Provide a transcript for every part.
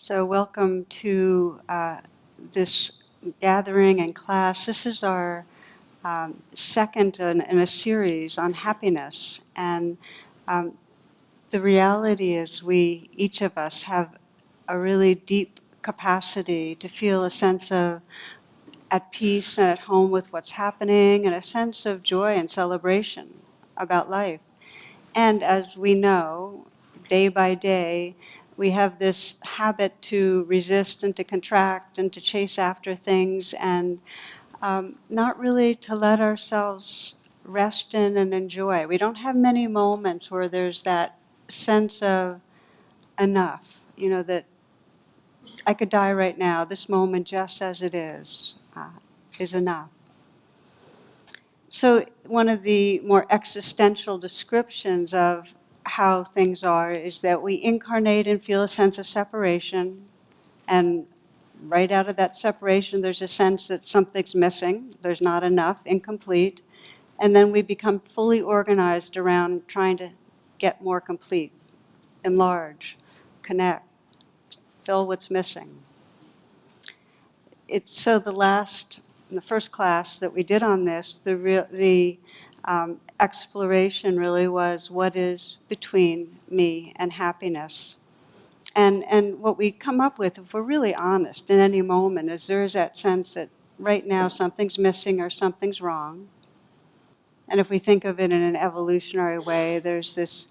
So welcome to this gathering and class. This is our second in a series on happiness. And the reality is each of us have a really deep capacity to feel a sense of at peace and at home with what's happening and a sense of joy and celebration about life. And as we know, day by day, we have this habit to resist and to contract and to chase after things and not really to let ourselves rest in and enjoy. We don't have many moments where there's that sense of enough, that I could die right now, this moment just as it is enough. So one of the more existential descriptions of how things are is that we incarnate and feel a sense of separation, and right out of that separation there's a sense that something's missing, there's not enough, incomplete, and then we become fully organized around trying to get more complete, enlarge, connect, fill what's missing. It's so in the first class that we did on this, the exploration really was what is between me and happiness. And what we come up with, if we're really honest in any moment, is there is that sense that right now something's missing or something's wrong. And if we think of it in an evolutionary way, there's this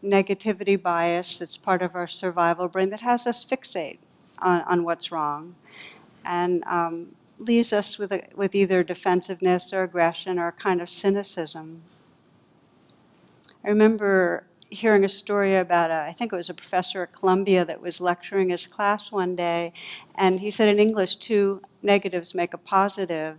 negativity bias that's part of our survival brain that has us fixate on what's wrong. And leaves us with either defensiveness or aggression or a kind of cynicism. I remember hearing a story about, I think it was a professor at Columbia that was lecturing his class one day, and he said in English, 2 negatives make a positive,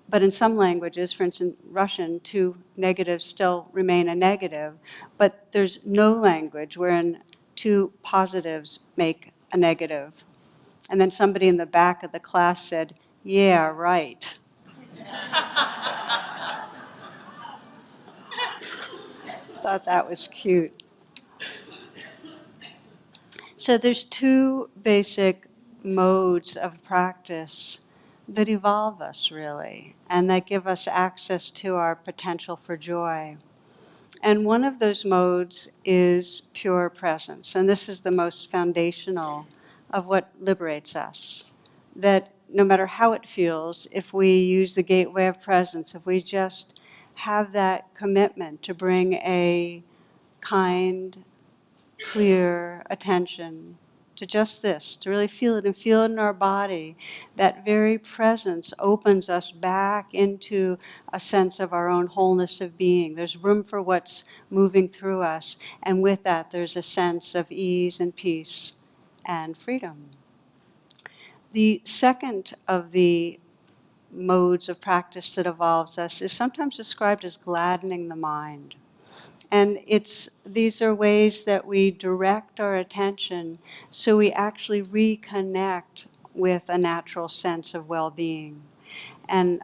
but in some languages, for instance Russian, 2 negatives still remain a negative, but there's no language wherein 2 positives make a negative. And then somebody in the back of the class said, "Yeah, right." Thought that was cute. So there's 2 basic modes of practice that evolve us, really, and that give us access to our potential for joy. And one of those modes is pure presence. And this is the most foundational of what liberates us. That no matter how it feels, if we use the gateway of presence, if we just have that commitment to bring a kind, clear attention to just this, to really feel it and feel it in our body, that very presence opens us back into a sense of our own wholeness of being. There's room for what's moving through us, and with that there's a sense of ease and peace and freedom. The second of the modes of practice that evolves us is sometimes described as gladdening the mind. And these are ways that we direct our attention so we actually reconnect with a natural sense of well-being. And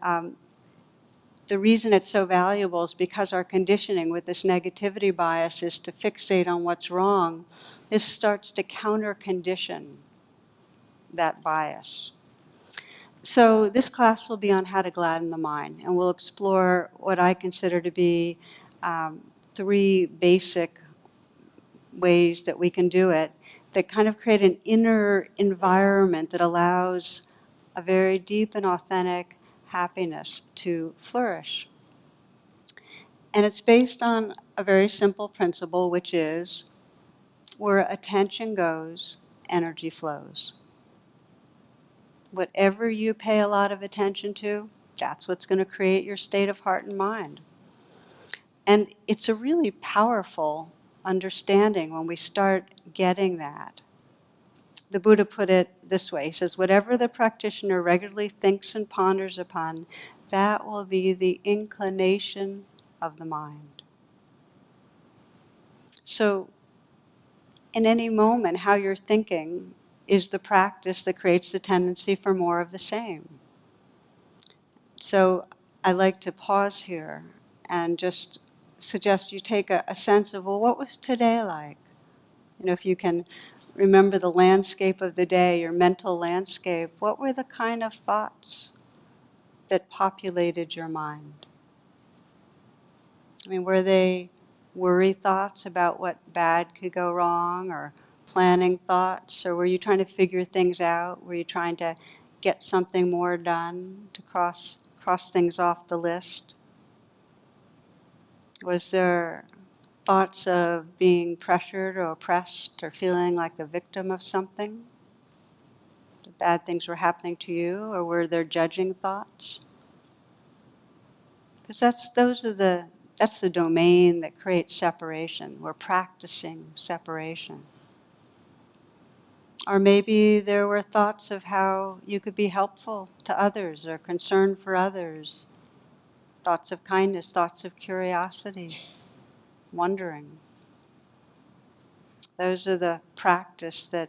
the reason it's so valuable is because our conditioning with this negativity bias is to fixate on what's wrong. This starts to counter-condition that bias. So this class will be on how to gladden the mind, and we'll explore what I consider to be 3 basic ways that we can do it that kind of create an inner environment that allows a very deep and authentic happiness to flourish. And it's based on a very simple principle, which is where attention goes, energy flows. Whatever you pay a lot of attention to, that's what's going to create your state of heart and mind. And it's a really powerful understanding when we start getting that. The Buddha put it this way. He says, whatever the practitioner regularly thinks and ponders upon, that will be the inclination of the mind. So in any moment, how you're thinking is the practice that creates the tendency for more of the same. So I like to pause here and just suggest you take a sense of, well, what was today like? If you can remember the landscape of the day, your mental landscape, what were the kind of thoughts that populated your mind? I mean, were they worry thoughts about what bad could go wrong, or planning thoughts, or were you trying to figure things out? Were you trying to get something more done, to cross things off the list? Was there thoughts of being pressured or oppressed or feeling like the victim of something? That bad things were happening to you, or were there judging thoughts? Because that's the domain that creates separation. We're practicing separation. Or maybe there were thoughts of how you could be helpful to others or concern for others. Thoughts of kindness, thoughts of curiosity, wondering. Those are the practice that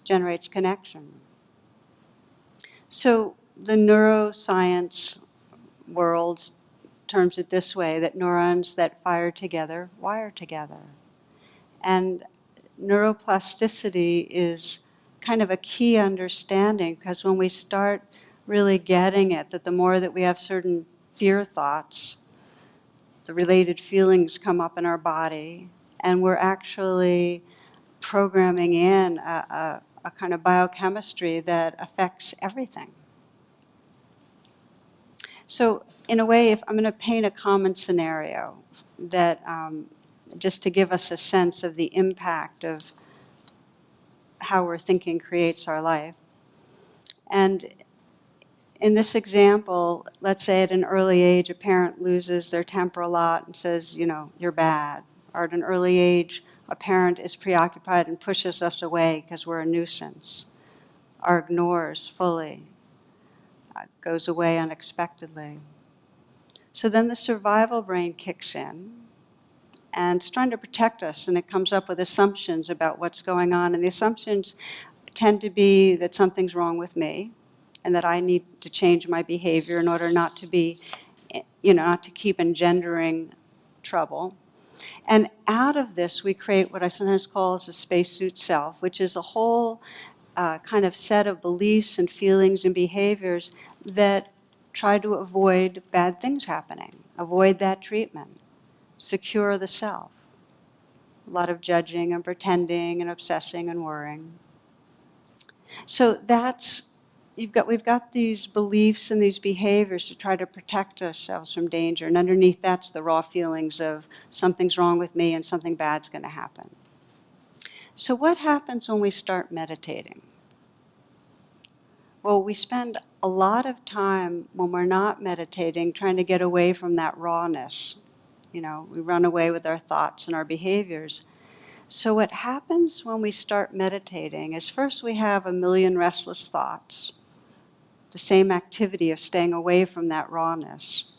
generates connection. So the neuroscience world terms it this way, that neurons that fire together wire together. And neuroplasticity is kind of a key understanding, because when we start really getting it, that the more that we have certain fear thoughts, the related feelings come up in our body, and we're actually programming in a kind of biochemistry that affects everything. So in a way, if I'm going to paint a common scenario that just to give us a sense of the impact of how we're thinking creates our life. And in this example, let's say at an early age, a parent loses their temper a lot and says, you're bad. Or at an early age, a parent is preoccupied and pushes us away because we're a nuisance, or ignores fully, goes away unexpectedly. So then the survival brain kicks in, and it's trying to protect us, and it comes up with assumptions about what's going on. And the assumptions tend to be that something's wrong with me, and that I need to change my behavior in order not to be, not to keep engendering trouble. And out of this, we create what I sometimes call as a spacesuit self, which is a whole kind of set of beliefs and feelings and behaviors that try to avoid bad things happening, avoid that treatment, secure the self. A lot of judging and pretending and obsessing and worrying. So we've got these beliefs and these behaviors to try to protect ourselves from danger, and underneath that's the raw feelings of something's wrong with me and something bad's going to happen. So what happens when we start meditating? Well, we spend a lot of time when we're not meditating trying to get away from that rawness. We run away with our thoughts and our behaviors. So what happens when we start meditating is first we have a million restless thoughts, the same activity of staying away from that rawness.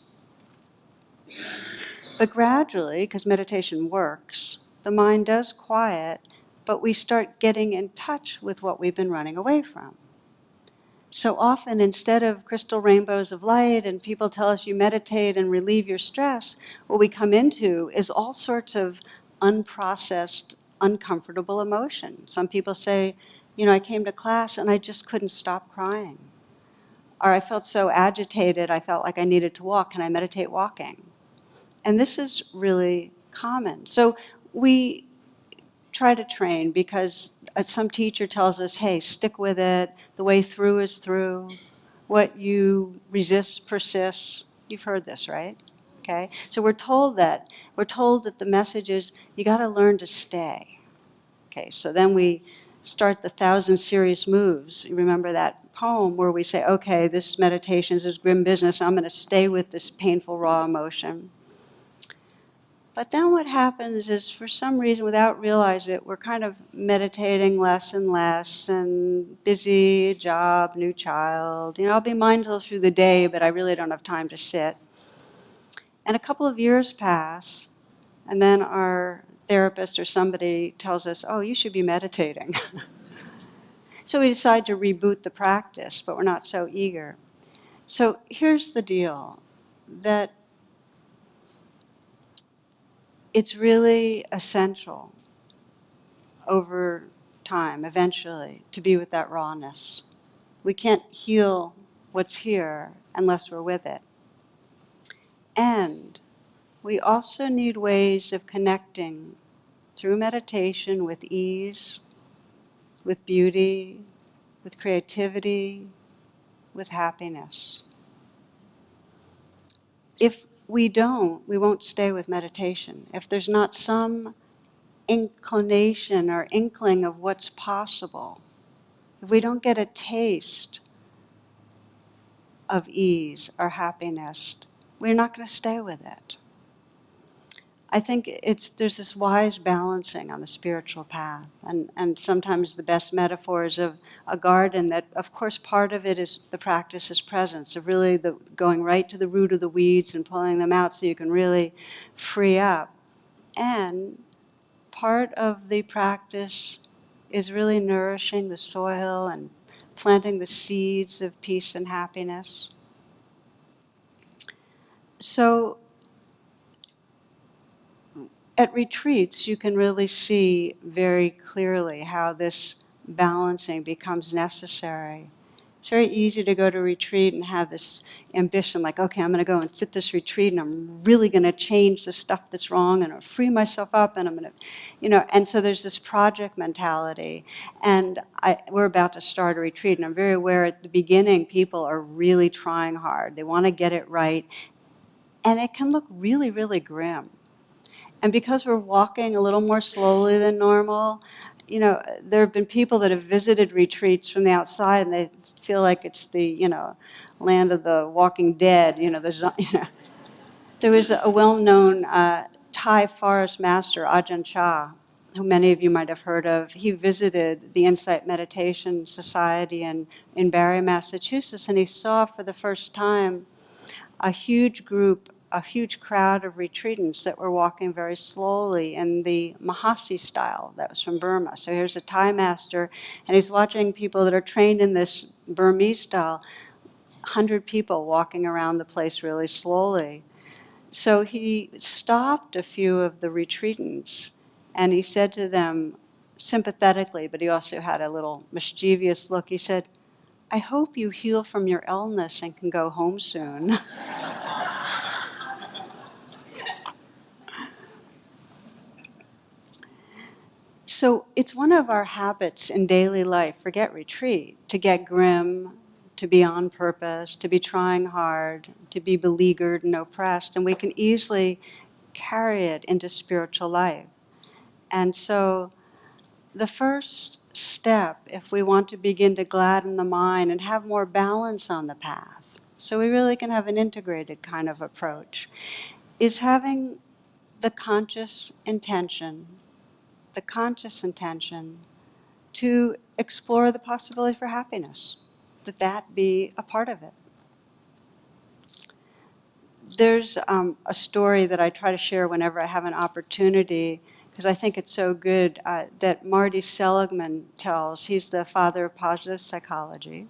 But gradually, because meditation works, the mind does quiet, but we start getting in touch with what we've been running away from. So often, instead of crystal rainbows of light and people tell us you meditate and relieve your stress, what we come into is all sorts of unprocessed, uncomfortable emotion. Some people say, I came to class and I just couldn't stop crying. Or I felt so agitated, I felt like I needed to walk. Can I meditate walking? And this is really common. So we try to train because some teacher tells us, hey, stick with it. The way through is through. What you resist persists. You've heard this, right? Okay. So we're told that the message is you got to learn to stay. Okay. So then we start the 1,000 serious moves. You remember that poem where we say, okay, this meditation is this grim business. I'm going to stay with this painful raw emotion. But then what happens is, for some reason, without realizing it, we're kind of meditating less and less, and busy, job, new child. I'll be mindful through the day, but I really don't have time to sit. And a couple of years pass, and then our therapist or somebody tells us, oh, you should be meditating. So we decide to reboot the practice, but we're not so eager. So here's the deal, that it's really essential over time, eventually, to be with that rawness. We can't heal what's here unless we're with it. And we also need ways of connecting through meditation with ease, with beauty, with creativity, with happiness. If we don't, we won't stay with meditation. If there's not some inclination or inkling of what's possible, if we don't get a taste of ease or happiness, we're not going to stay with it. I think there's this wise balancing on the spiritual path, and sometimes the best metaphors of a garden that, of course, part of it is the practice is presence, of really going right to the root of the weeds and pulling them out so you can really free up. And part of the practice is really nourishing the soil and planting the seeds of peace and happiness. So at retreats, you can really see very clearly how this balancing becomes necessary. It's very easy to go to retreat and have this ambition, like, okay, I'm going to go and sit this retreat and I'm really going to change the stuff that's wrong and I'll free myself up and I'm going to, and so there's this project mentality. And we're about to start a retreat and I'm very aware at the beginning people are really trying hard. They want to get it right. And it can look really, really grim. And because we're walking a little more slowly than normal, there have been people that have visited retreats from the outside and they feel like it's the, land of the walking dead. There was a well-known Thai forest master, Ajahn Chah, who many of you might have heard of. He visited the Insight Meditation Society in Barre, Massachusetts, and he saw for the first time a huge crowd of retreatants that were walking very slowly in the Mahasi style that was from Burma. So here's a Thai master, and he's watching people that are trained in this Burmese style, 100 people walking around the place really slowly. So he stopped a few of the retreatants, and he said to them sympathetically, but he also had a little mischievous look, he said, "I hope you heal from your illness and can go home soon." So it's one of our habits in daily life, forget retreat, to get grim, to be on purpose, to be trying hard, to be beleaguered and oppressed, and we can easily carry it into spiritual life. And so the first step, if we want to begin to gladden the mind and have more balance on the path, so we really can have an integrated kind of approach, is having the conscious intention to explore the possibility for happiness, that be a part of it. There's a story that I try to share whenever I have an opportunity, because I think it's so good, that Marty Seligman tells. He's the father of positive psychology.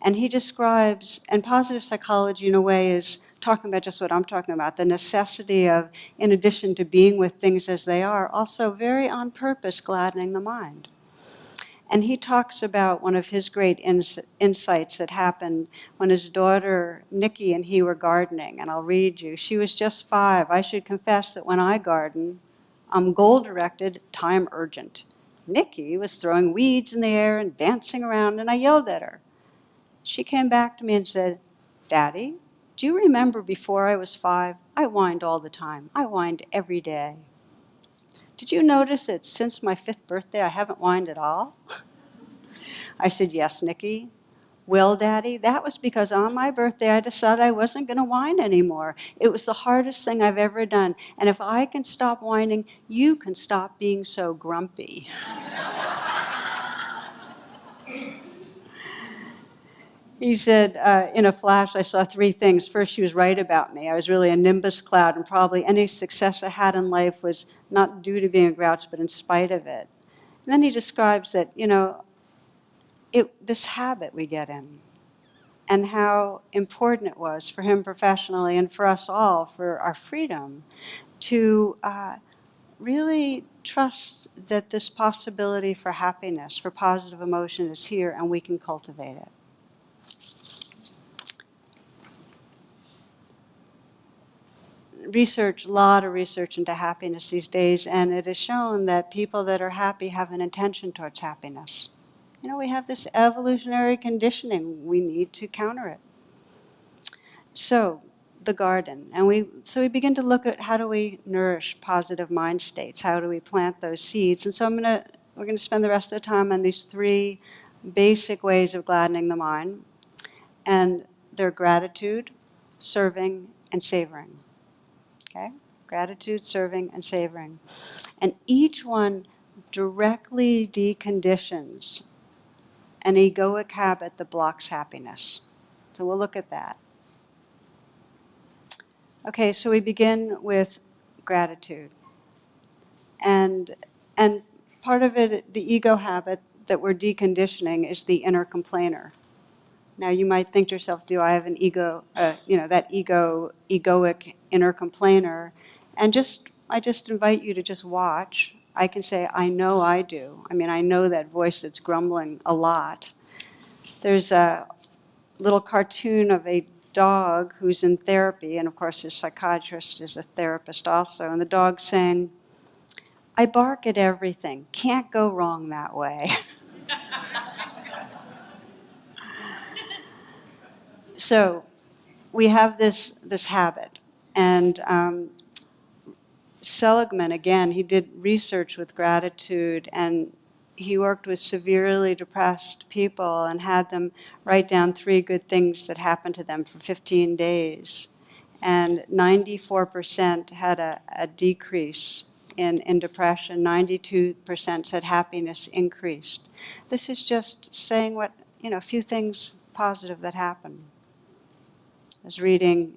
And he describes, and positive psychology in a way is talking about just what I'm talking about, the necessity of, in addition to being with things as they are, also very on purpose gladdening the mind. And he talks about one of his great insights that happened when his daughter, Nikki, and he were gardening. And I'll read you. She was just 5. I should confess that when I garden, I'm goal-directed, time urgent. Nikki was throwing weeds in the air and dancing around, and I yelled at her. She came back to me and said, "Daddy, do you remember before I was 5, I whined all the time. I whined every day. Did you notice that since my 5th birthday, I haven't whined at all?" I said, "Yes, Nikki." "Well, Daddy, that was because on my birthday I decided I wasn't going to whine anymore. It was the hardest thing I've ever done. And if I can stop whining, you can stop being so grumpy." He said, in a flash, I saw 3 things. First, she was right about me. I was really a nimbus cloud, and probably any success I had in life was not due to being a grouch, but in spite of it. And then he describes that, this habit we get in, and how important it was for him professionally and for us all, for our freedom, to really trust that this possibility for happiness, for positive emotion is here and we can cultivate it. A lot of research into happiness these days, and it has shown that people that are happy have an intention towards happiness. We have this evolutionary conditioning. We need to counter it. So, the garden. And we begin to look at how do we nourish positive mind states? How do we plant those seeds? And so we're going to spend the rest of the time on these 3 basic ways of gladdening the mind. And they're gratitude, serving, and savoring. Okay? Gratitude, serving, and savoring. And each one directly deconditions an egoic habit that blocks happiness. So we'll look at that. Okay, so we begin with gratitude. And part of it, the ego habit that we're deconditioning is the inner complainer. Now you might think to yourself, do I have an ego, that egoic inner complainer? And I just invite you to just watch. I can say, I know I do. I know that voice that's grumbling a lot. There's a little cartoon of a dog who's in therapy, and of course his psychiatrist is a therapist also, and the dog saying, I bark at everything. Can't go wrong that way. So we have this habit. And Seligman, again, he did research with gratitude, and he worked with severely depressed people and had them write down 3 good things that happened to them for 15 days. And 94% had a decrease in depression. 92% said happiness increased. This is just saying a few things positive that happened. I was reading,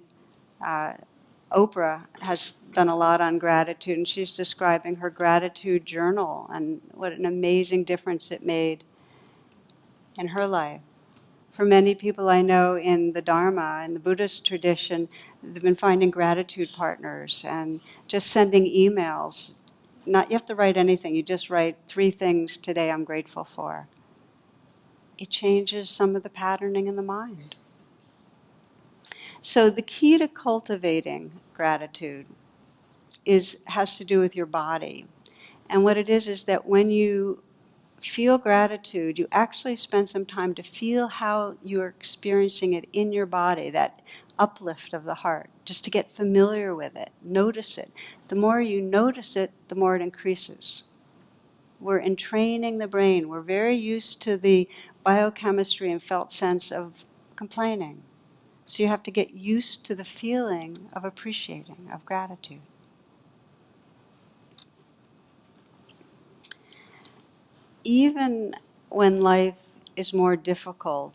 Oprah has done a lot on gratitude, and she's describing her gratitude journal and what an amazing difference it made in her life. For many people I know in the Dharma, in the Buddhist tradition, they've been finding gratitude partners and just sending emails. You have to write anything. You just write 3 things today I'm grateful for. It changes some of the patterning in the mind. So the key to cultivating gratitude has to do with your body. And what it is that when you feel gratitude, you actually spend some time to feel how you're experiencing it in your body, that uplift of the heart, just to get familiar with it, notice it. The more you notice it, the more it increases. We're entraining the brain. We're very used to the biochemistry and felt sense of complaining. So you have to get used to the feeling of appreciating, of gratitude. Even when life is more difficult,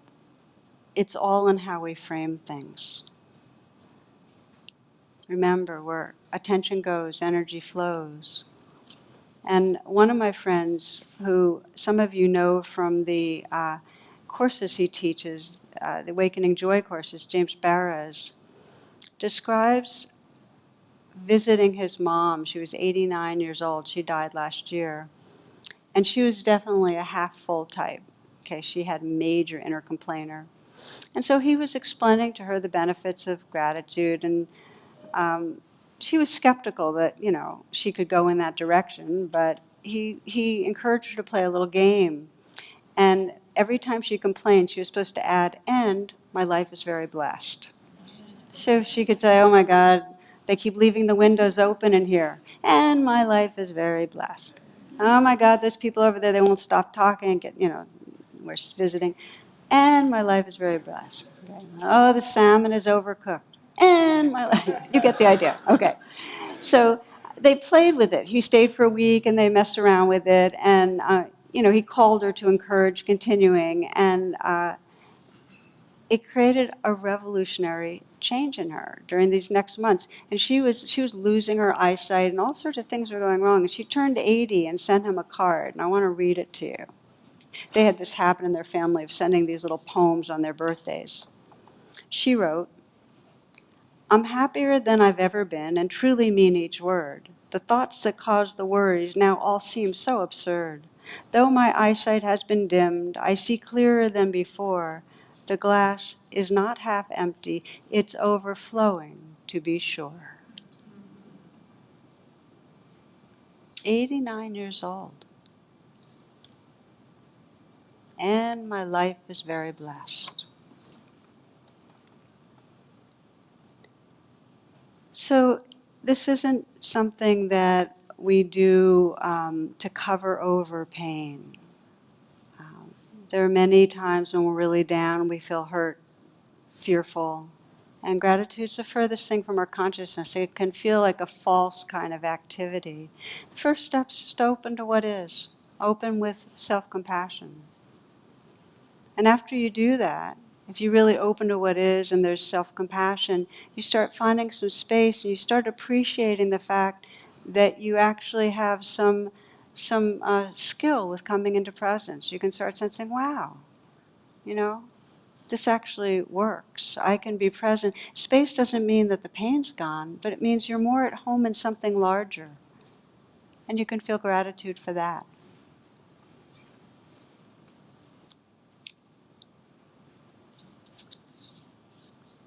it's all in how we frame things. Remember, where attention goes, energy flows. And one of my friends, who some of you know from the courses he teaches, the Awakening Joy courses, James Barras, describes visiting his mom. She was 89 years old. She died last year. And she was definitely a half-full type. Okay, she had major inner complainer. And so he was explaining to her the benefits of gratitude, and she was skeptical that, she could go in that direction, but he encouraged her to play a little game. And every time she complained, she was supposed to add, and my life is very blessed. So she could say, oh my God, they keep leaving the windows open in here, and my life is very blessed. Oh my God, there's people over there, they won't stop talking, we're visiting, and my life is very blessed. Okay. Oh, the salmon is overcooked, and my life, you get the idea. Okay. So they played with it. He stayed for a week, and they messed around with it, and he called her to encourage continuing, and it created a revolutionary change in her during these next months. And she was losing her eyesight, and all sorts of things were going wrong. And she turned 80 and sent him a card, and I want to read it to you. They had this happen in their family of sending these little poems on their birthdays. She wrote, I'm happier than I've ever been and truly mean each word. The thoughts that cause the worries now all seem so absurd. Though my eyesight has been dimmed, I see clearer than before. The glass is not half empty, it's overflowing, to be sure. 89 years old. And my life is very blessed. So this isn't something that we do to cover over pain. There are many times when we're really down, we feel hurt, fearful, and gratitude's the furthest thing from our consciousness. It can feel like a false kind of activity. The first step is to open to what is, open with self-compassion. And after you do that, if you really open to what is and there's self-compassion, you start finding some space and you start appreciating the fact that you actually have some skill with coming into presence. You can start sensing, wow, this actually works. I can be present. Space doesn't mean that the pain's gone, but it means you're more at home in something larger. And you can feel gratitude for that.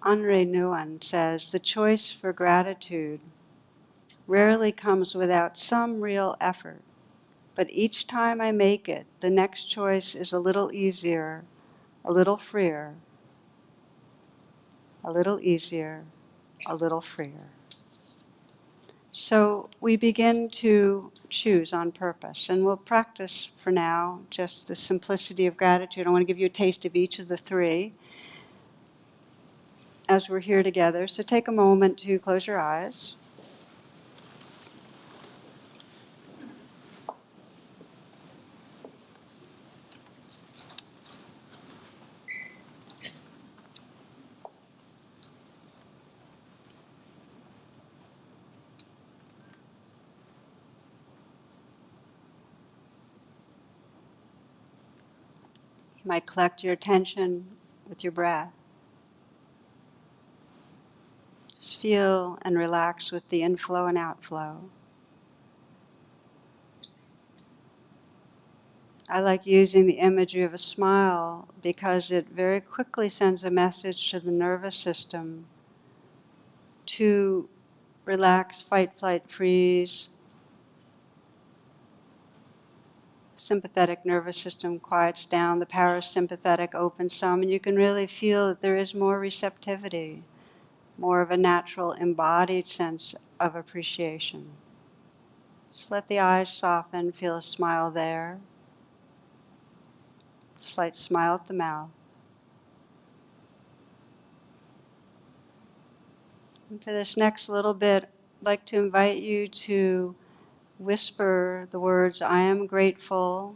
Henri Nouwen says, the choice for gratitude rarely comes without some real effort. But each time I make it, the next choice is a little easier, a little freer, a little easier, a little freer. So we begin to choose on purpose, and we'll practice for now just the simplicity of gratitude. I want to give you a taste of each of the three as we're here together. So take a moment to close your eyes. You might collect your attention with your breath. Just feel and relax with the inflow and outflow. I like using the imagery of a smile because it very quickly sends a message to the nervous system to relax, fight, flight, freeze. Sympathetic nervous system quiets down, the parasympathetic opens some, and you can really feel that there is more receptivity, more of a natural embodied sense of appreciation. So let the eyes soften, feel a smile there, slight smile at the mouth. And for this next little bit, I'd like to invite you to whisper the words, I am grateful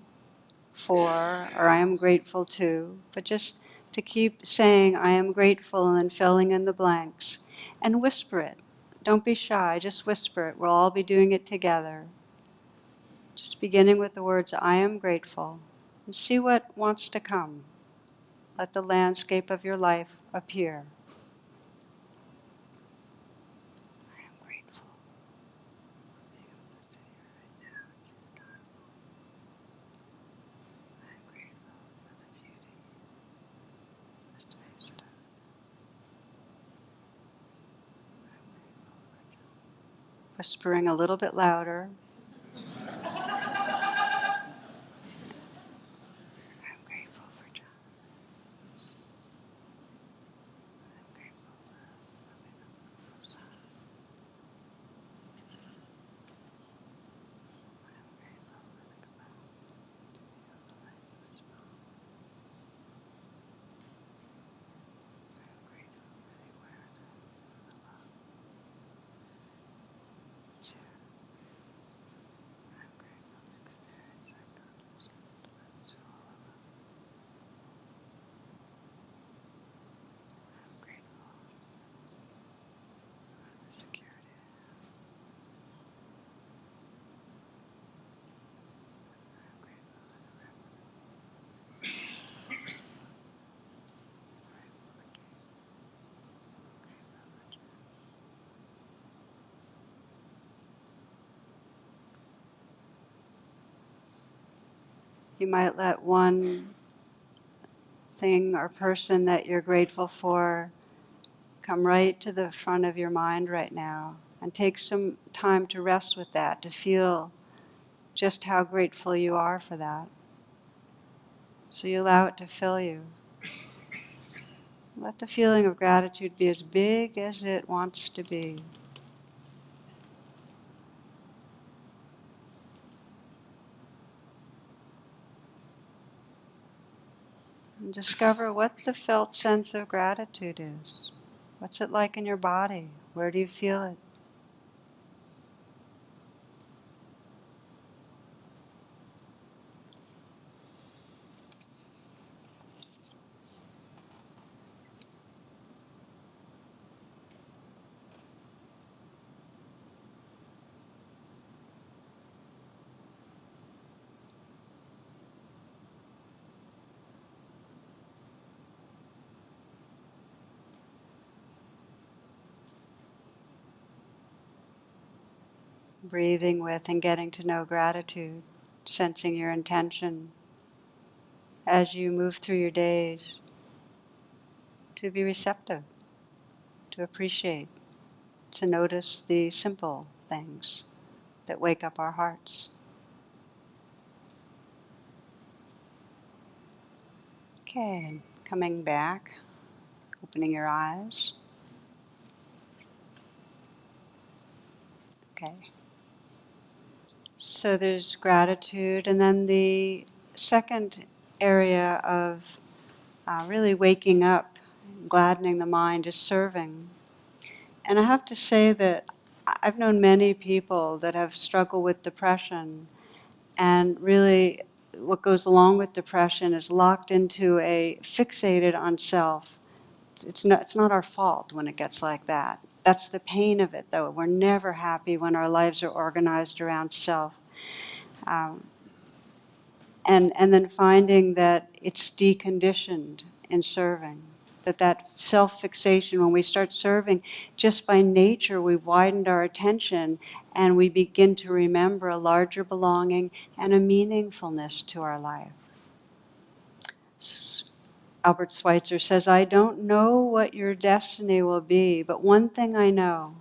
for, or I am grateful to, but just to keep saying, I am grateful, and then filling in the blanks. And whisper it. Don't be shy, just whisper it. We'll all be doing it together. Just beginning with the words, I am grateful, and see what wants to come. Let the landscape of your life appear. I am grateful. I am grateful for the beauty, the space that whispering a little bit louder. I'm grateful for John. I'm grateful for loving the beautiful sun. I'm grateful for the capacity to feel the light of his palm. I'm grateful for the awareness of the love. Two. you might let one thing or person that you're grateful for come right to the front of your mind right now, and take some time to rest with that, to feel just how grateful you are for that. So you allow it to fill you. Let the feeling of gratitude be as big as it wants to be. And discover what the felt sense of gratitude is. What's it like in your body? Where do you feel it? Breathing with and getting to know gratitude, sensing your intention as you move through your days to be receptive, to appreciate, to notice the simple things that wake up our hearts. Okay, and coming back, opening your eyes. Okay. So there's gratitude, and then the second area of really waking up, gladdening the mind, is serving. And I have to say that I've known many people that have struggled with depression, and really what goes along with depression is locked into a fixated on self. It's not our fault when it gets like that. That's the pain of it, though. We're never happy when our lives are organized around self. Um, and then finding that it's deconditioned in serving. That self-fixation, when we start serving, just by nature we've widened our attention and we begin to remember a larger belonging and a meaningfulness to our life. Albert Schweitzer says, "I don't know what your destiny will be, but one thing I know,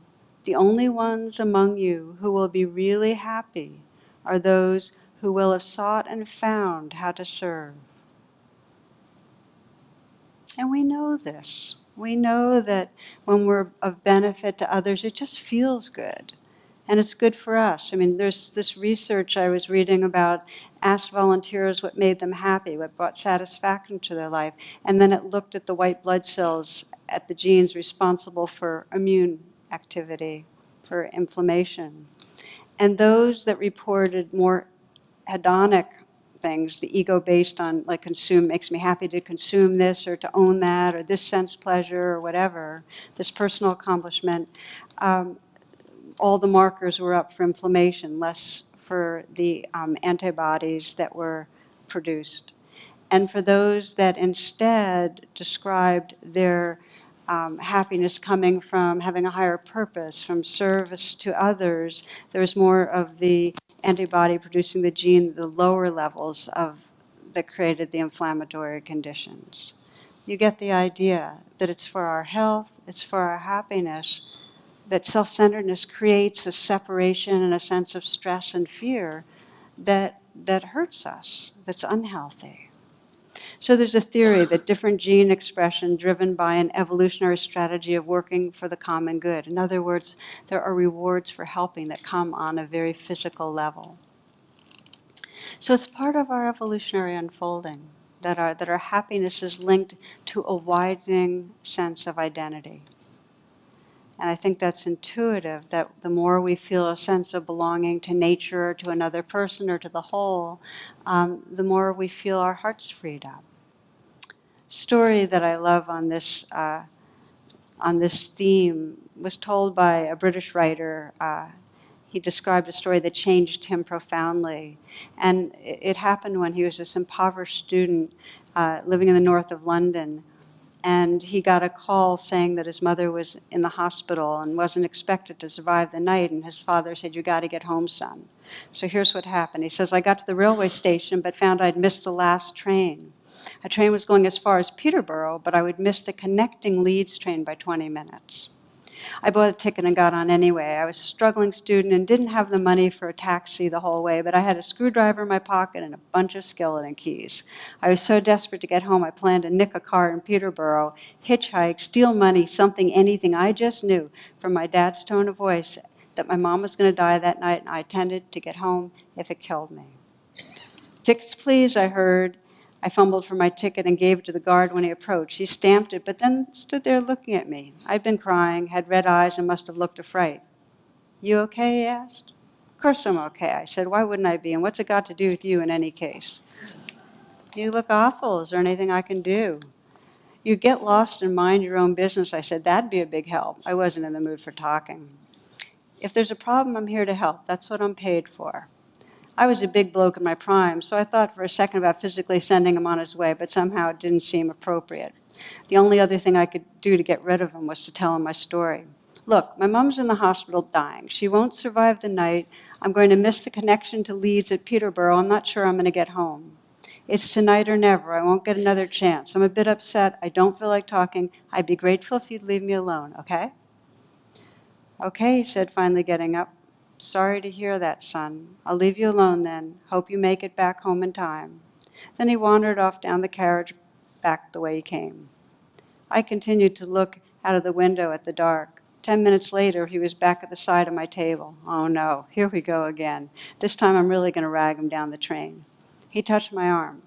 the only ones among you who will be really happy are those who will have sought and found how to serve." And we know this. We know that when we're of benefit to others, it just feels good. And it's good for us. I mean, there's this research I was reading about, asked volunteers what made them happy, what brought satisfaction to their life. And then it looked at the white blood cells, at the genes responsible for immune activity, for inflammation. And those that reported more hedonic things, the ego based on like consume, makes me happy to consume this or to own that or this sense pleasure or whatever, this personal accomplishment, all the markers were up for inflammation, less for the antibodies that were produced. And for those that instead described their happiness coming from having a higher purpose, from service to others, there was more of the antibody producing the gene, the lower levels of that created the inflammatory conditions. You get the idea that it's for our health, it's for our happiness, that self-centeredness creates a separation and a sense of stress and fear that hurts us, that's unhealthy. So there's a theory that different gene expression driven by an evolutionary strategy of working for the common good. In other words, there are rewards for helping that come on a very physical level. So it's part of our evolutionary unfolding that our happiness is linked to a widening sense of identity. And I think that's intuitive, that the more we feel a sense of belonging to nature, or to another person, or to the whole, the more we feel our hearts freed up. Story that I love on this theme was told by a British writer. He described a story that changed him profoundly. And it happened when he was this impoverished student living in the north of London. and he got a call saying that his mother was in the hospital and wasn't expected to survive the night, and his father said, "You got to get home, son." So here's what happened. He says, "I got to the railway station but found I'd missed the last train. A train was going as far as Peterborough, but I would miss the connecting Leeds train by 20 minutes. I bought a ticket and got on anyway. I was a struggling student and didn't have the money for a taxi the whole way, but I had a screwdriver in my pocket and a bunch of skeleton keys. I was so desperate to get home, I planned to nick a car in Peterborough, hitchhike, steal money, something, anything. I just knew from my dad's tone of voice that my mom was going to die that night, and I intended to get home if it killed me. Tickets, please, I heard. I fumbled for my ticket and gave it to the guard when he approached. He stamped it, but then stood there looking at me. I'd been crying, had red eyes, and must have looked afraid. "You okay?" he asked. "Of course I'm okay," I said. "Why wouldn't I be? And what's it got to do with you in any case?" "You look awful. Is there anything I can do?" "You get lost and mind your own business," I said. "That'd be a big help." I wasn't in the mood for talking. "If there's a problem, I'm here to help. That's what I'm paid for." I was a big bloke in my prime, so I thought for a second about physically sending him on his way, but somehow it didn't seem appropriate. The only other thing I could do to get rid of him was to tell him my story. "Look, my mom's in the hospital dying. She won't survive the night. I'm going to miss the connection to Leeds at Peterborough. I'm not sure I'm going to get home. It's tonight or never. I won't get another chance. I'm a bit upset. I don't feel like talking. I'd be grateful if you'd leave me alone, okay?" "Okay," he said, finally getting up. "Sorry to hear that, son. I'll leave you alone then. Hope you make it back home in time." Then he wandered off down the carriage back the way he came. I continued to look out of the window at the dark. 10 minutes later, he was back at the side of my table. Oh no, here we go again. This time I'm really going to rag him down the train. He touched my arm.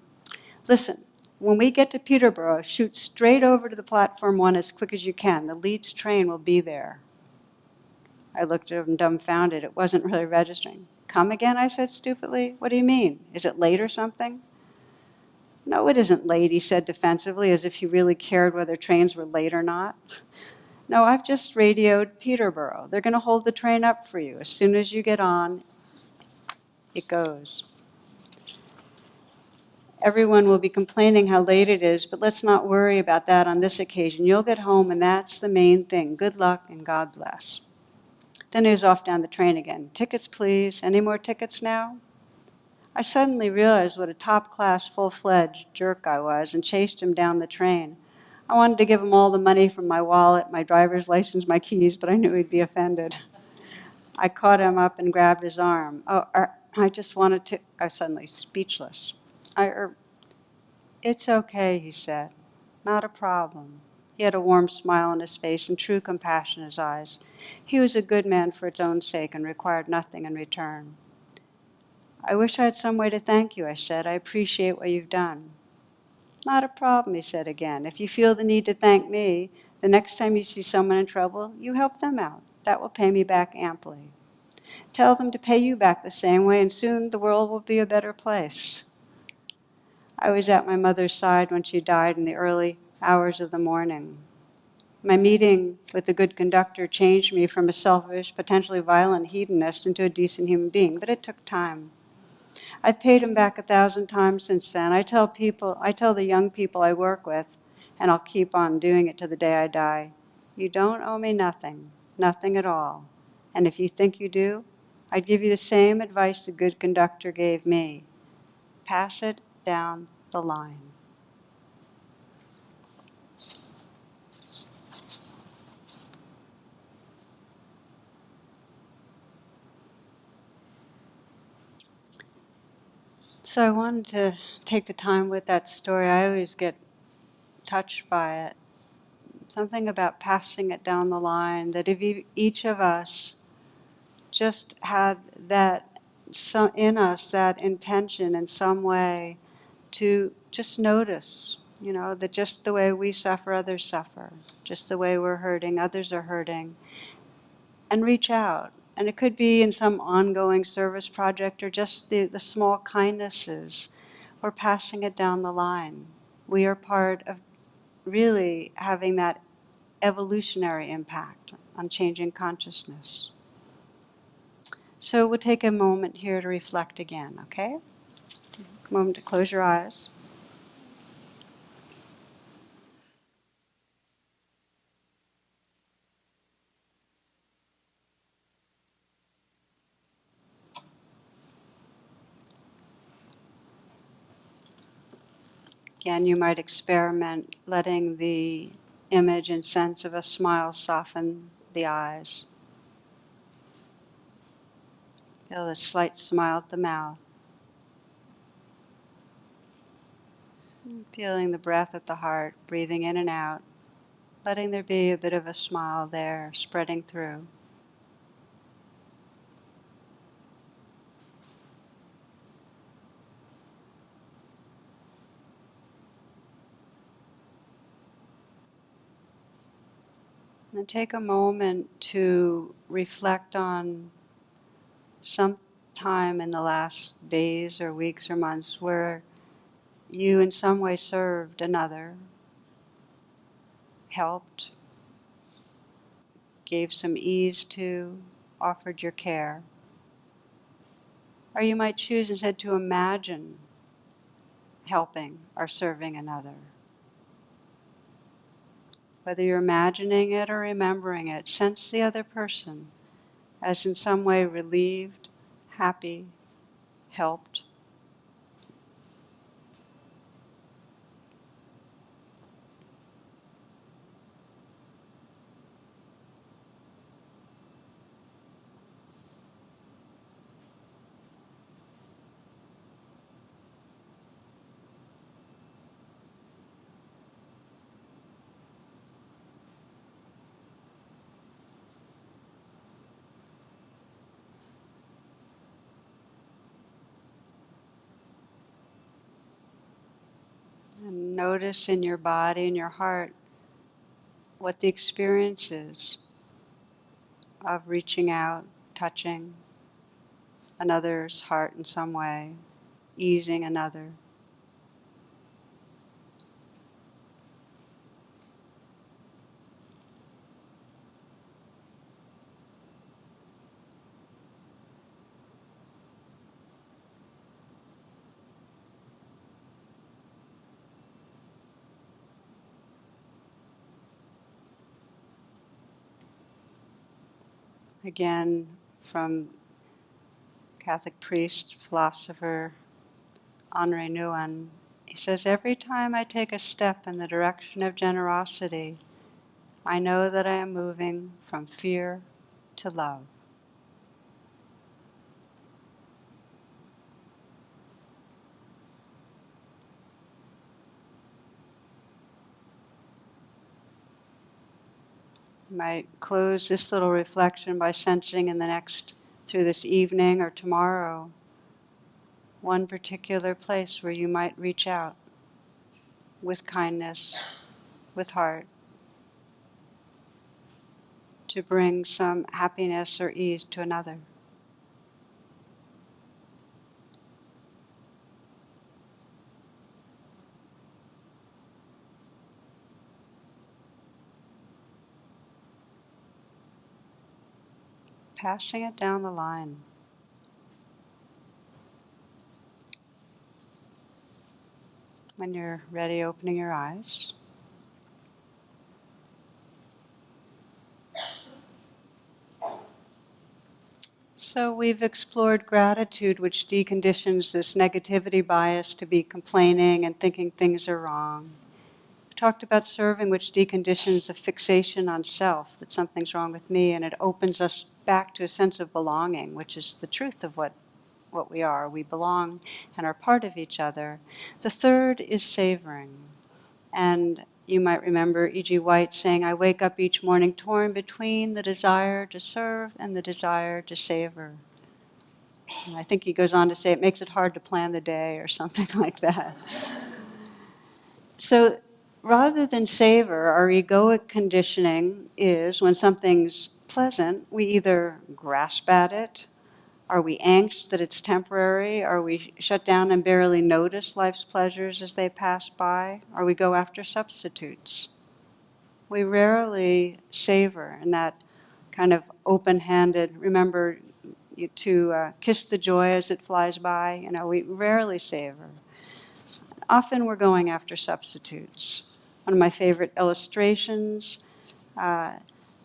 "Listen, when we get to Peterborough, shoot straight over to the platform 1 as quick as you can. The Leeds train will be there." I looked at him dumbfounded. It wasn't really registering. "Come again?" I said stupidly. "What do you mean? Is it late or something?" "No, it isn't late," he said defensively, as if he really cared whether trains were late or not. "No, I've just radioed Peterborough. They're going to hold the train up for you. As soon as you get on, it goes. Everyone will be complaining how late it is, but let's not worry about that on this occasion. You'll get home, and that's the main thing. Good luck, and God bless." Then he was off down the train again. "Tickets, please. Any more tickets now?" I suddenly realized what a top-class, full-fledged jerk I was and chased him down the train. I wanted to give him all the money from my wallet, my driver's license, my keys, but I knew he'd be offended. I caught him up and grabbed his arm. I just wanted to... I was suddenly speechless. "It's okay," he said. "Not a problem." He had a warm smile on his face and true compassion in his eyes. He was a good man for its own sake and required nothing in return. "I wish I had some way to thank you," I said. "I appreciate what you've done." "Not a problem," he said again. "If you feel the need to thank me, the next time you see someone in trouble, you help them out. That will pay me back amply. Tell them to pay you back the same way, and soon the world will be a better place." I was at my mother's side when she died in the early hours of the morning. My meeting with the good conductor changed me from a selfish, potentially violent hedonist into a decent human being, but it took time. I've paid him back 1,000 times since then. I tell the young people I work with, and I'll keep on doing it to the day I die, you don't owe me nothing, nothing at all. And if you think you do, I'd give you the same advice the good conductor gave me. Pass it down the line. So I wanted to take the time with that story. I always get touched by it. Something about passing it down the line, that if each of us just had that in us, that intention in some way to just notice, that just the way we suffer, others suffer. Just the way we're hurting, others are hurting. And reach out. And it could be in some ongoing service project or just the small kindnesses. We're passing it down the line. We are part of really having that evolutionary impact on changing consciousness. So we'll take a moment here to reflect again, okay? A moment to close your eyes. Again, you might experiment letting the image and sense of a smile soften the eyes. Feel a slight smile at the mouth. Feeling the breath at the heart, breathing in and out, letting there be a bit of a smile there, spreading through. And take a moment to reflect on some time in the last days or weeks or months where you in some way served another, helped, gave some ease to, offered your care. Or you might choose instead to imagine helping or serving another. Whether you're imagining it or remembering it, sense the other person as in some way relieved, happy, helped. And notice in your body and your heart what the experience is of reaching out, touching another's heart in some way, easing another. Again, from Catholic priest, philosopher Henri Nouwen, he says, every time I take a step in the direction of generosity, I know that I am moving from fear to love. You might close this little reflection by sensing in the next, through this evening or tomorrow, one particular place where you might reach out with kindness, with heart, to bring some happiness or ease to another. Passing it down the line. When you're ready, opening your eyes. So we've explored gratitude, which deconditions this negativity bias to be complaining and thinking things are wrong. We talked about serving, which deconditions a fixation on self, that something's wrong with me, and it opens us back to a sense of belonging, which is the truth of what we are. We belong and are part of each other. The third is savoring. And you might remember E.G. White saying, I wake up each morning torn between the desire to serve and the desire to savor. And I think he goes on to say it makes it hard to plan the day or something like that. So rather than savor, our egoic conditioning is when something's pleasant, we either grasp at it. Are we angst that it's temporary? Are we shut down and barely notice life's pleasures as they pass by? Or we go after substitutes? We rarely savor in that kind of open-handed, remember to kiss the joy as it flies by. We rarely savor. Often we're going after substitutes. One of my favorite illustrations,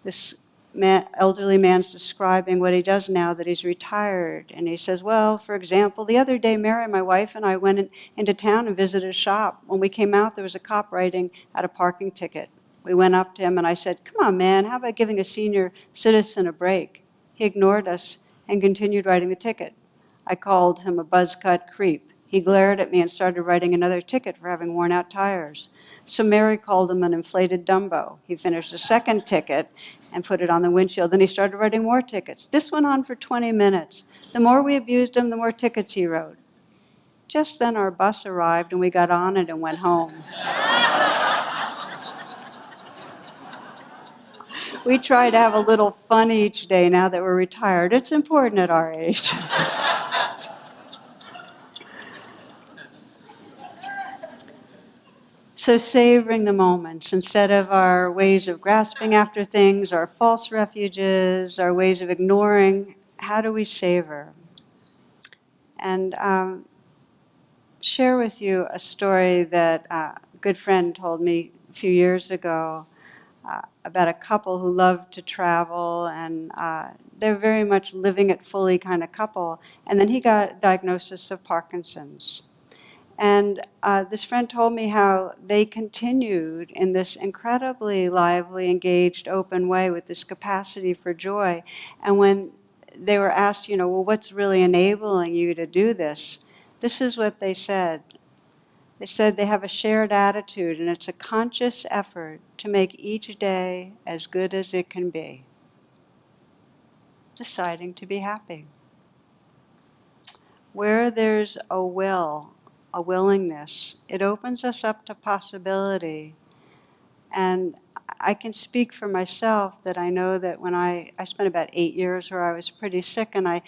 this elderly man's describing what he does now that he's retired. And he says, well, for example, the other day, Mary, my wife, and I went into town and visited a shop. When we came out, there was a cop writing out a parking ticket. We went up to him and I said, come on, man, how about giving a senior citizen a break? He ignored us and continued writing the ticket. I called him a buzz-cut creep. He glared at me and started writing another ticket for having worn out tires. So Mary called him an inflated Dumbo. He finished a second ticket and put it on the windshield. Then he started writing more tickets. This went on for 20 minutes. The more we abused him, the more tickets he wrote. Just then our bus arrived and we got on it and went home. We try to have a little fun each day now that we're retired. It's important at our age. So savoring the moments instead of our ways of grasping after things, our false refuges, our ways of ignoring, how do we savor? And share with you a story that a good friend told me a few years ago about a couple who loved to travel, and they're very much living it fully kind of couple. And then he got a diagnosis of Parkinson's. And this friend told me how they continued in this incredibly lively, engaged, open way with this capacity for joy. And when they were asked, well, what's really enabling you to do this? This is what they said. They said they have a shared attitude, and it's a conscious effort to make each day as good as it can be. Deciding to be happy. Where there's a will, a willingness, it opens us up to possibility. And I can speak for myself that I know that when I spent about 8 years where I was pretty sick, and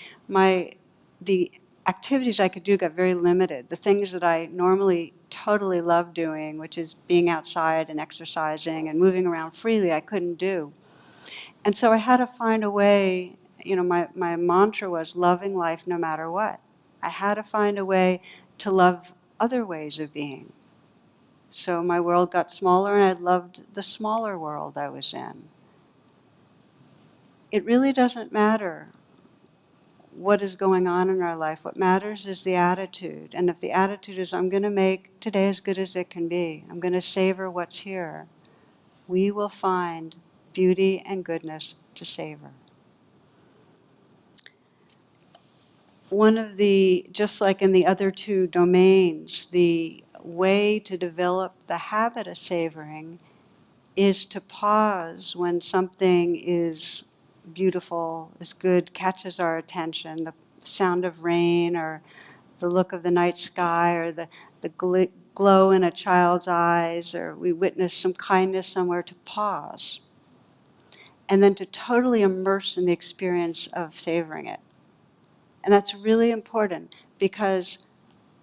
the activities I could do got very limited. The things that I normally totally love doing, which is being outside and exercising and moving around freely, I couldn't do. And so I had to find a way, my mantra was loving life no matter what. I had to find a way to love other ways of being. So my world got smaller, and I loved the smaller world I was in. It really doesn't matter what is going on in our life. What matters is the attitude. And if the attitude is, I'm going to make today as good as it can be, I'm going to savor what's here, we will find beauty and goodness to savor. One of the, just like in the other two domains, the way to develop the habit of savoring is to pause when something is beautiful, is good, catches our attention, the sound of rain or the look of the night sky or the glow in a child's eyes, or we witness some kindness somewhere, to pause. And then to totally immerse in the experience of savoring it. And that's really important because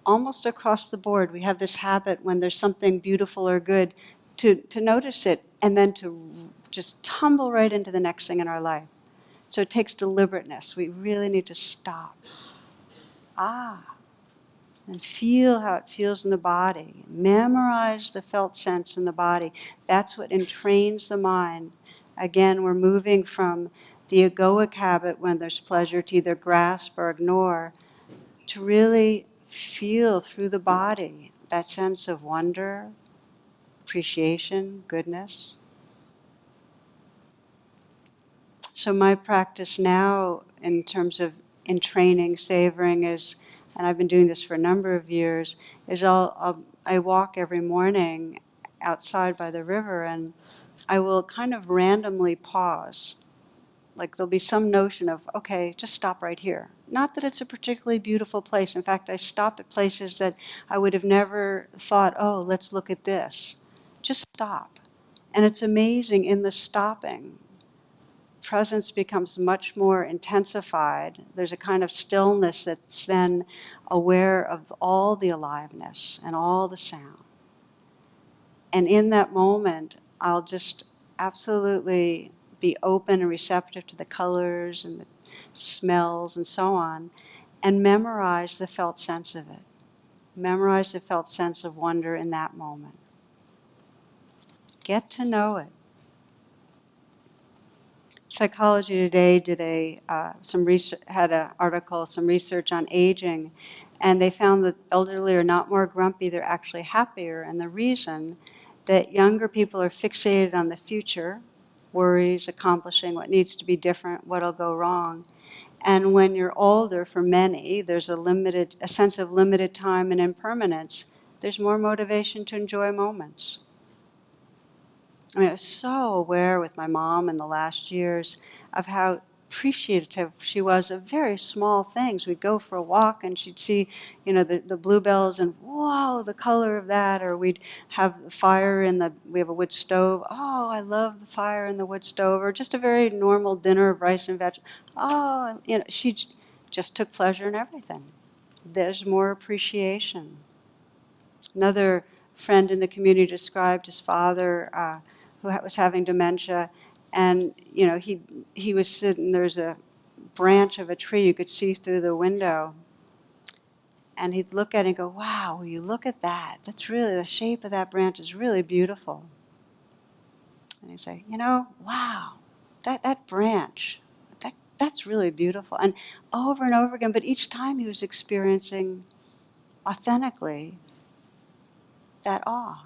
almost across the board we have this habit when there's something beautiful or good to notice it and then to just tumble right into the next thing in our life. So it takes deliberateness. We really need to stop. And feel how it feels in the body. Memorize the felt sense in the body. That's what entrains the mind. Again, we're moving from the egoic habit when there's pleasure to either grasp or ignore, to really feel through the body that sense of wonder, appreciation, goodness. So my practice now in terms of entraining, savoring is, and I've been doing this for a number of years, is I walk every morning outside by the river, and I will kind of randomly pause. Like there'll be some notion of, okay, just stop right here. Not that it's a particularly beautiful place. In fact, I stop at places that I would have never thought, oh, let's look at this. Just stop. And it's amazing in the stopping. Presence becomes much more intensified. There's a kind of stillness that's then aware of all the aliveness and all the sound. And in that moment, I'll just absolutely be open and receptive to the colors and the smells and so on, and memorize the felt sense of it. Memorize the felt sense of wonder in that moment. Get to know it. Psychology Today did some research, had an article, some research on aging, and they found that elderly are not more grumpy, they're actually happier. And the reason that younger people are fixated on the future, worries, accomplishing what needs to be different, what'll go wrong. And when you're older, for many, there's a sense of limited time and impermanence. There's more motivation to enjoy moments. I mean, I was so aware with my mom in the last years of how appreciative she was of very small things. We'd go for a walk and she'd see, the bluebells and, whoa, the color of that. Or we'd have fire we have a wood stove. Oh, I love the fire in the wood stove. Or just a very normal dinner of rice and vegetables. Oh, she just took pleasure in everything. There's more appreciation. Another friend in the community described his father who was having dementia, and he was sitting, there's a branch of a tree you could see through the window, and he'd look at it and go, wow, will you look at that? That's really, the shape of that branch is really beautiful. And he'd say, wow, that branch, that's really beautiful. And over again, but each time he was experiencing authentically that awe.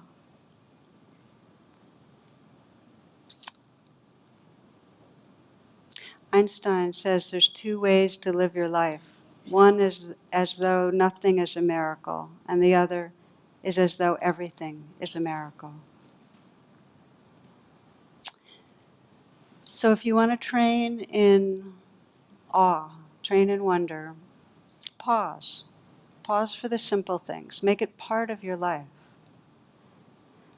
Einstein says there's two ways to live your life. One is as though nothing is a miracle, and the other is as though everything is a miracle. So if you want to train in awe, train in wonder, pause. Pause for the simple things. Make it part of your life.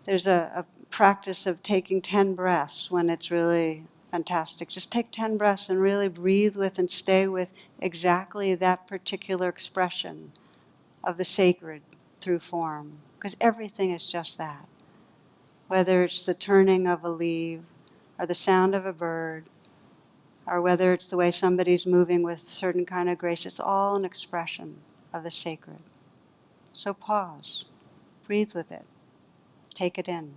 There's a practice of taking 10 breaths when it's really fantastic. Just take 10 breaths and really breathe with and stay with exactly that particular expression of the sacred through form. Because everything is just that. Whether it's the turning of a leaf, or the sound of a bird, or whether it's the way somebody's moving with a certain kind of grace, it's all an expression of the sacred. So pause. Breathe with it. Take it in.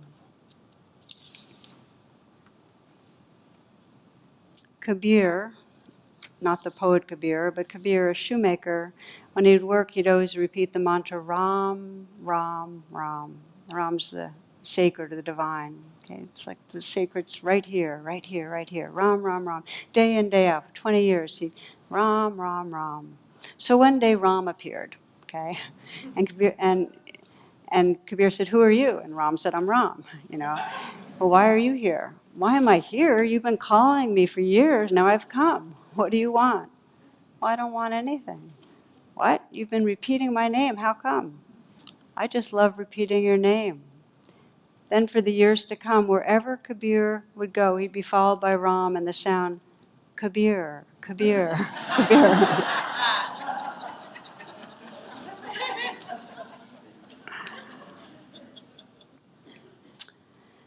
Kabir, not the poet Kabir, but Kabir, a shoemaker, when he'd work, he'd always repeat the mantra, Ram, Ram, Ram. Ram's the sacred or the divine. Okay? It's like the sacred's right here, right here, right here. Ram, Ram, Ram. Day in, day out. For 20 years, Ram, Ram, Ram. So one day Ram appeared, okay? And Kabir said, who are you? And Ram said, I'm Ram, Well, why are you here? Why am I here? You've been calling me for years. Now I've come. What do you want? Well, I don't want anything. What? You've been repeating my name. How come? I just love repeating your name. Then for the years to come, wherever Kabir would go, he'd be followed by Ram and the sound, Kabir, Kabir, Kabir.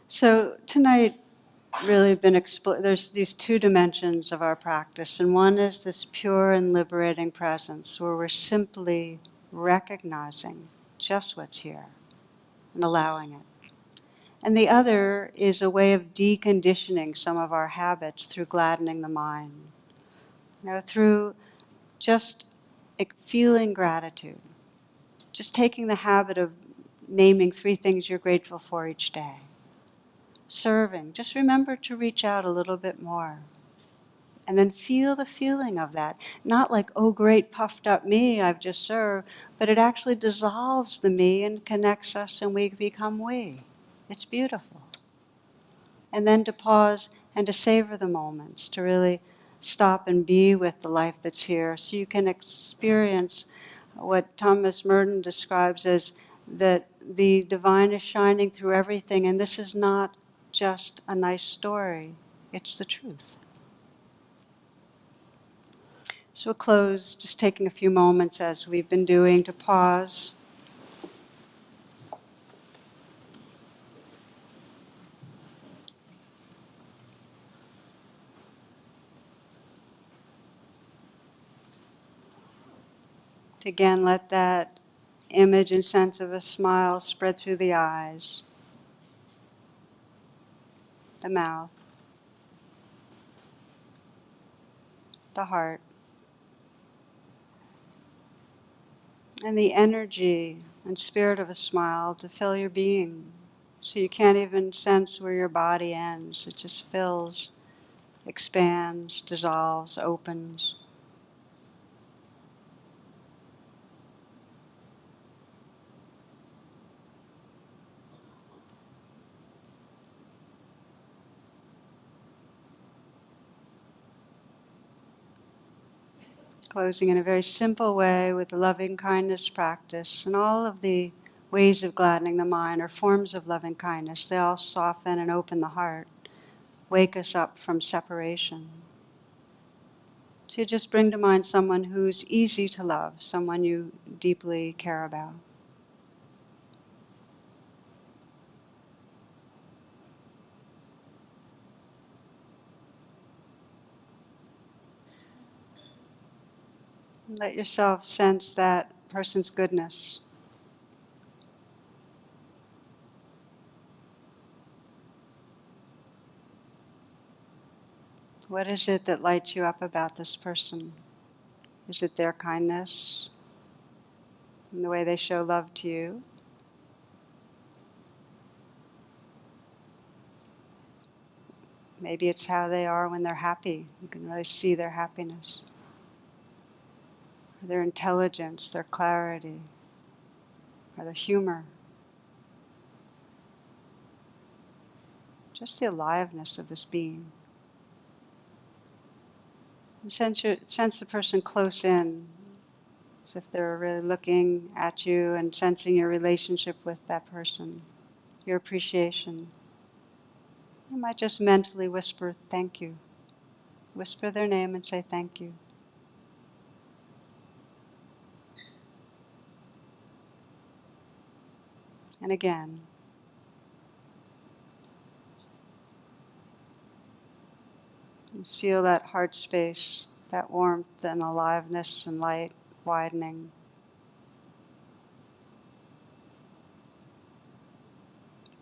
So tonight, really been there's these two dimensions of our practice, and one is this pure and liberating presence where we're simply recognizing just what's here and allowing it. And the other is a way of deconditioning some of our habits through gladdening the mind. Through just feeling gratitude, just taking the habit of naming 3 things you're grateful for each day. Serving, just remember to reach out a little bit more. And then feel the feeling of that. Not like, oh great, puffed up me, I've just served, but it actually dissolves the me and connects us and we become we. It's beautiful. And then to pause and to savor the moments, to really stop and be with the life that's here so you can experience what Thomas Merton describes as that the divine is shining through everything, and this is not just a nice story, it's the truth. So we'll close just taking a few moments as we've been doing to pause. To again let that image and sense of a smile spread through the eyes, the mouth, the heart, and the energy and spirit of a smile to fill your being. So you can't even sense where your body ends. It just fills, expands, dissolves, opens. Closing in a very simple way with the loving kindness practice, and all of the ways of gladdening the mind are forms of loving kindness. They all soften and open the heart, wake us up from separation. To just bring to mind someone who's easy to love, someone you deeply care about. Let yourself sense that person's goodness. What is it that lights you up about this person? Is it their kindness and the way they show love to you? Maybe it's how they are when they're happy. You can really see their happiness. Or their intelligence, their clarity, or their humor. Just the aliveness of this being. And sense the person close in, as if they're really looking at you and sensing your relationship with that person, your appreciation. You might just mentally whisper, thank you. Whisper their name and say thank you. And again. Just feel that heart space, that warmth and aliveness and light widening.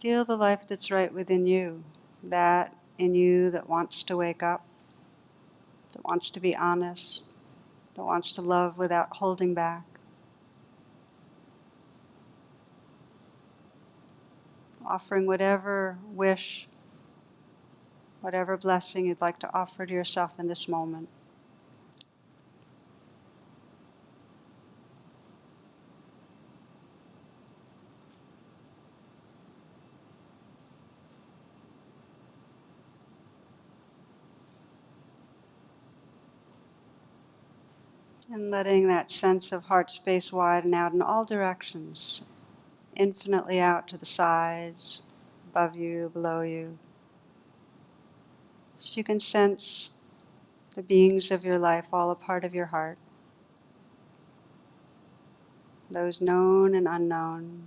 Feel the life that's right within you, that in you that wants to wake up, that wants to be honest, that wants to love without holding back. Offering whatever wish, whatever blessing you'd like to offer to yourself in this moment. And letting that sense of heart space widen out in all directions, infinitely out to the sides, above you, below you. So you can sense the beings of your life all a part of your heart, those known and unknown.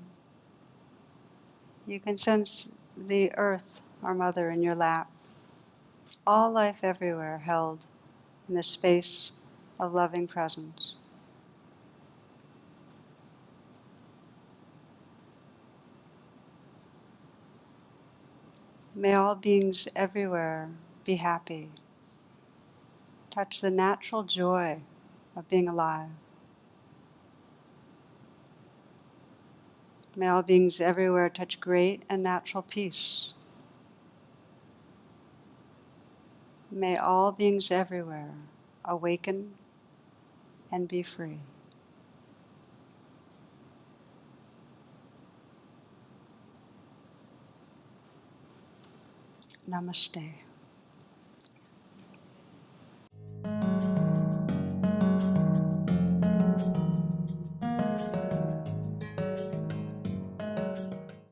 You can sense the earth, our mother, in your lap, all life everywhere held in the space of loving presence. May all beings everywhere be happy. Touch the natural joy of being alive. May all beings everywhere touch great and natural peace. May all beings everywhere awaken and be free. Namaste.